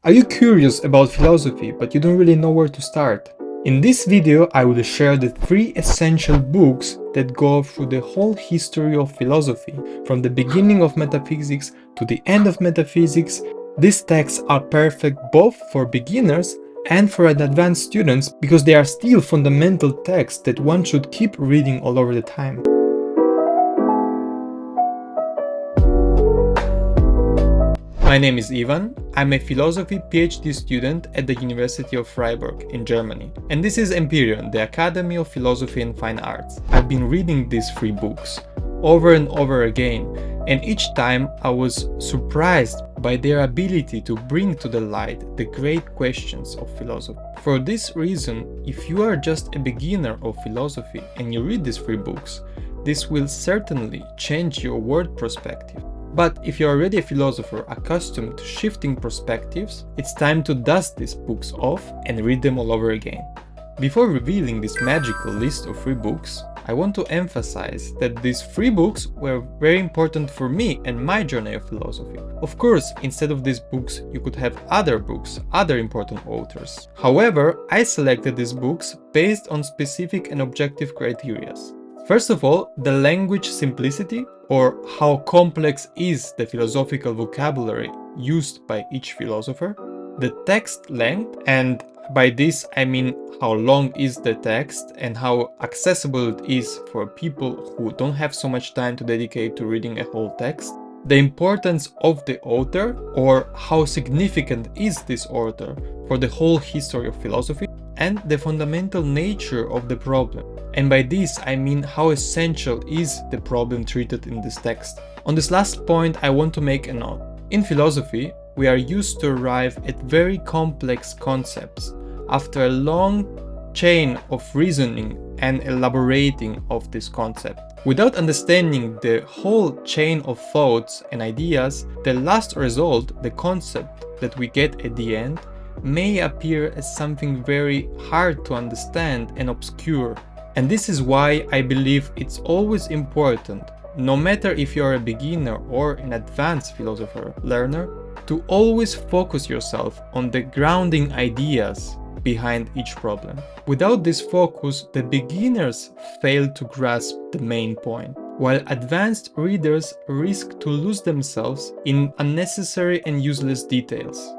Are you curious about philosophy but you don't really know where to start? In this video I will share the 3 essential books that go through the whole history of philosophy, from the beginning of metaphysics to the end of metaphysics. These texts are perfect both for beginners and for advanced students because they are still fundamental texts that one should keep reading all over the time. My name is Ivan. I'm a philosophy PhD student at the University of Freiburg in Germany. And this is Empyreon, the Academy of Philosophy and Fine Arts. I've been reading these 3 books over and over again, and each time I was surprised by their ability to bring to the light the great questions of philosophy. For this reason, if you are just a beginner of philosophy and you read these 3 books, this will certainly change your world perspective. But if you're already a philosopher accustomed to shifting perspectives, it's time to dust these books off and read them all over again. Before revealing this magical list of 3 books, I want to emphasize that these 3 books were very important for me and my journey of philosophy. Of course, instead of these books, you could have other books, other important authors. However, I selected these books based on specific and objective criteria. First of all, the language simplicity, or how complex is the philosophical vocabulary used by each philosopher, the text length, and by this I mean how long is the text and how accessible it is for people who don't have so much time to dedicate to reading a whole text, the importance of the author, or how significant is this author for the whole history of philosophy, and the fundamental nature of the problem. And by this I mean how essential is the problem treated in this text. On this last point I want to make a note. In philosophy, we are used to arrive at very complex concepts after a long chain of reasoning and elaborating of this concept. Without understanding the whole chain of thoughts and ideas, the last result, the concept that we get at the end, may appear as something very hard to understand and obscure. And this is why I believe it's always important, no matter if you're a beginner or an advanced philosopher learner, to always focus yourself on the grounding ideas behind each problem. Without this focus, the beginners fail to grasp the main point, while advanced readers risk to lose themselves in unnecessary and useless details.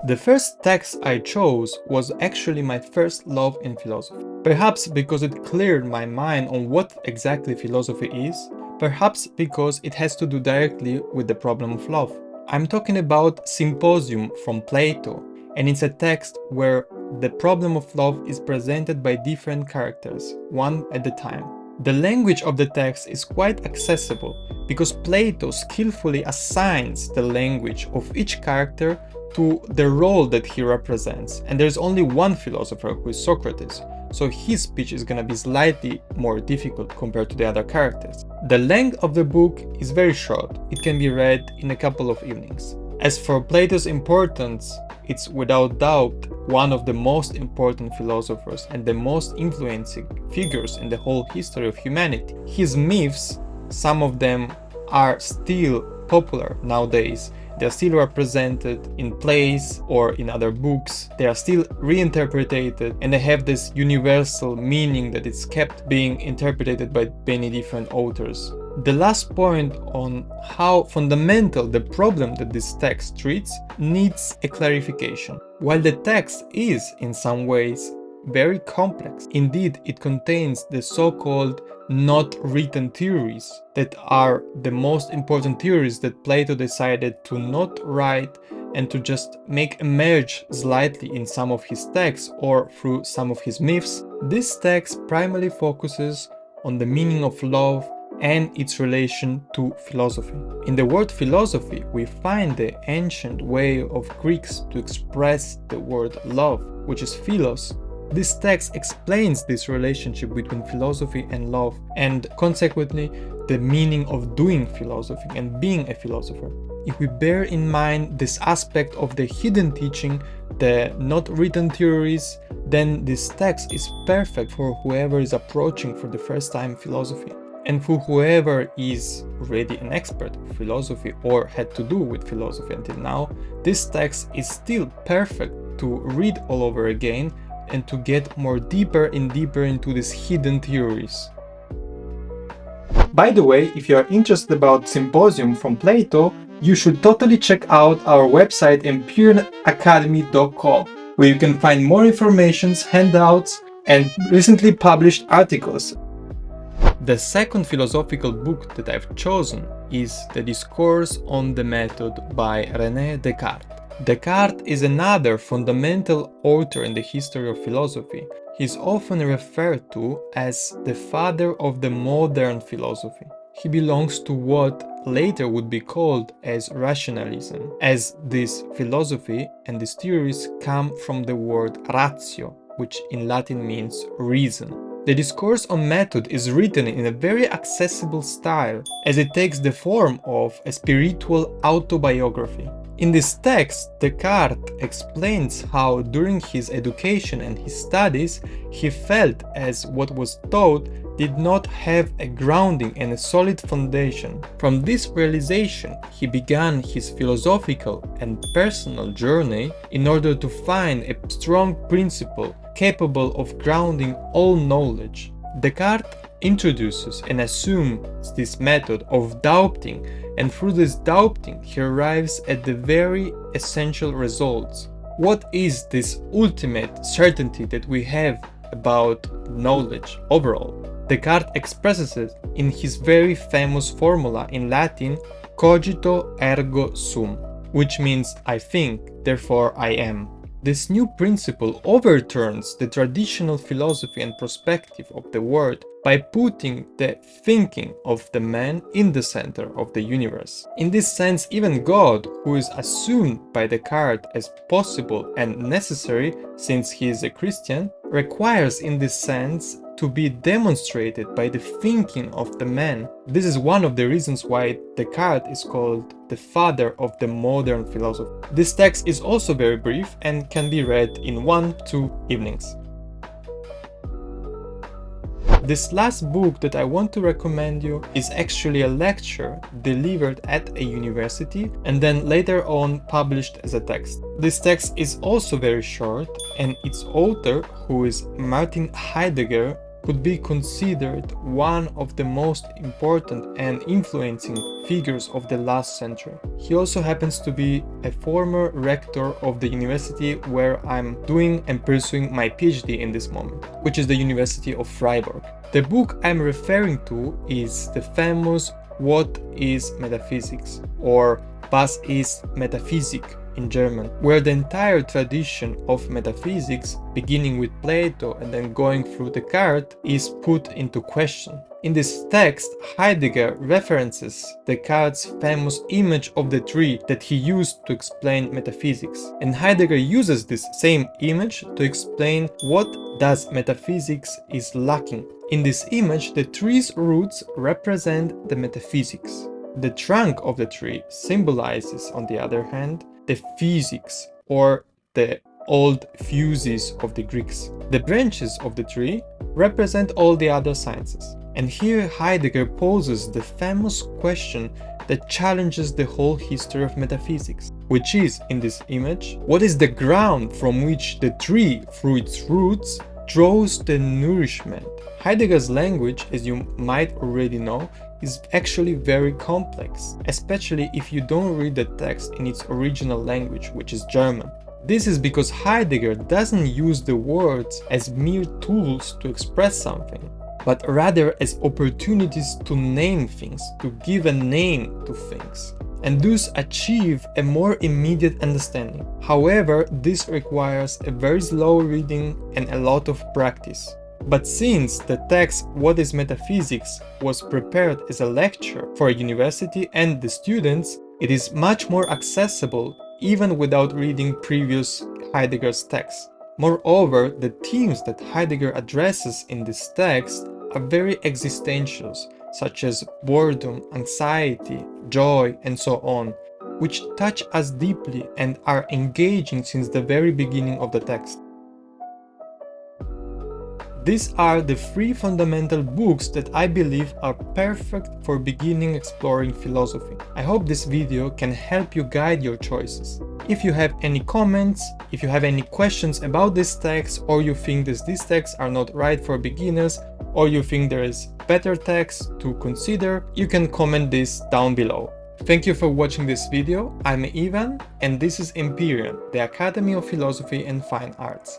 The first text I chose was actually my first love in philosophy. Perhaps because it cleared my mind on what exactly philosophy is, perhaps because it has to do directly with the problem of love. I'm talking about Symposium from Plato, and it's a text where the problem of love is presented by different characters, one at a time. The language of the text is quite accessible because Plato skillfully assigns the language of each character to the role that he represents, and there's only one philosopher, who is Socrates, so his speech is gonna be slightly more difficult compared to the other characters. The length of the book is very short, it can be read in a couple of evenings. As for Plato's importance, it's without doubt one of the most important philosophers and the most influencing figures in the whole history of humanity. His myths, some of them are still popular nowadays. They are still represented in plays or in other books. They are still reinterpreted, and they have this universal meaning that it's kept being interpreted by many different authors. The last point on how fundamental the problem that this text treats needs a clarification. While the text is, in some ways, very complex, indeed it contains the so-called not written theories that are the most important theories that Plato decided to not write and to just make emerge slightly in some of his texts or through some of his myths. This text primarily focuses on the meaning of love and its relation to philosophy. In the word philosophy, we find the ancient way of Greeks to express the word love, which is philos. This text explains this relationship between philosophy and love, and consequently the meaning of doing philosophy and being a philosopher. If we bear in mind this aspect of the hidden teaching, the not written theories, then this text is perfect for whoever is approaching for the first time philosophy. And for whoever is already an expert of philosophy or had to do with philosophy until now, this text is still perfect to read all over again and to get more deeper and deeper into these hidden theories. By the way, if you are interested about Symposium from Plato, you should totally check out our website empyreanacademy.com, where you can find more information, handouts, and recently published articles. The second philosophical book that I've chosen is The Discourse on the Method by René Descartes. Descartes is another fundamental author in the history of philosophy. He is often referred to as the father of the modern philosophy. He belongs to what later would be called as rationalism, as this philosophy and these theories come from the word ratio, which in Latin means reason. The Discourse on Method is written in a very accessible style, as it takes the form of a spiritual autobiography. In this text, Descartes explains how during his education and his studies, he felt as what was taught did not have a grounding and a solid foundation. From this realization, he began his philosophical and personal journey in order to find a strong principle capable of grounding all knowledge. Descartes introduces and assumes this method of doubting, and through this doubting he arrives at the very essential results. What is this ultimate certainty that we have about knowledge overall? Descartes expresses it in his very famous formula in Latin, cogito ergo sum, which means I think, therefore I am. This new principle overturns the traditional philosophy and perspective of the world by putting the thinking of the man in the center of the universe. In this sense, even God, who is assumed by Descartes as possible and necessary since he is a Christian, requires in this sense to be demonstrated by the thinking of the man. This is one of the reasons why Descartes is called the father of the modern philosophy. This text is also very brief and can be read in 1-2 evenings. This last book that I want to recommend you is actually a lecture delivered at a university and then later on published as a text. This text is also very short, and its author, who is Martin Heidegger, could be considered one of the most important and influencing figures of the last century. He also happens to be a former rector of the university where I'm doing and pursuing my PhD in this moment, which is the University of Freiburg. The book I'm referring to is the famous What is Metaphysics, or Was ist Metaphysik in German, where the entire tradition of metaphysics, beginning with Plato and then going through Descartes, is put into question. In this text, Heidegger references Descartes' famous image of the tree that he used to explain metaphysics. And Heidegger uses this same image to explain what does metaphysics is lacking. In this image, the tree's roots represent the metaphysics. The trunk of the tree symbolizes, on the other hand, the physics, or the old physis of the Greeks. The branches of the tree represent all the other sciences. And here Heidegger poses the famous question that challenges the whole history of metaphysics, which is, in this image, what is the ground from which the tree, through its roots, draws the nourishment? Heidegger's language, as you might already know, is actually very complex, especially if you don't read the text in its original language, which is German. This is because Heidegger doesn't use the words as mere tools to express something, but rather as opportunities to name things, to give a name to things, and thus achieve a more immediate understanding. However, this requires a very slow reading and a lot of practice. But since the text What is Metaphysics was prepared as a lecture for a university and the students, it is much more accessible even without reading previous Heidegger's texts. Moreover, the themes that Heidegger addresses in this text are very existential, such as boredom, anxiety, joy, and so on, which touch us deeply and are engaging since the very beginning of the text. These are the 3 fundamental books that I believe are perfect for beginning exploring philosophy. I hope this video can help you guide your choices. If you have any comments, if you have any questions about this text, or you think that these texts are not right for beginners, or you think there is better text to consider, you can comment this down below. Thank you for watching this video. I'm Ivan, and this is Empyreon, the Academy of Philosophy and Fine Arts.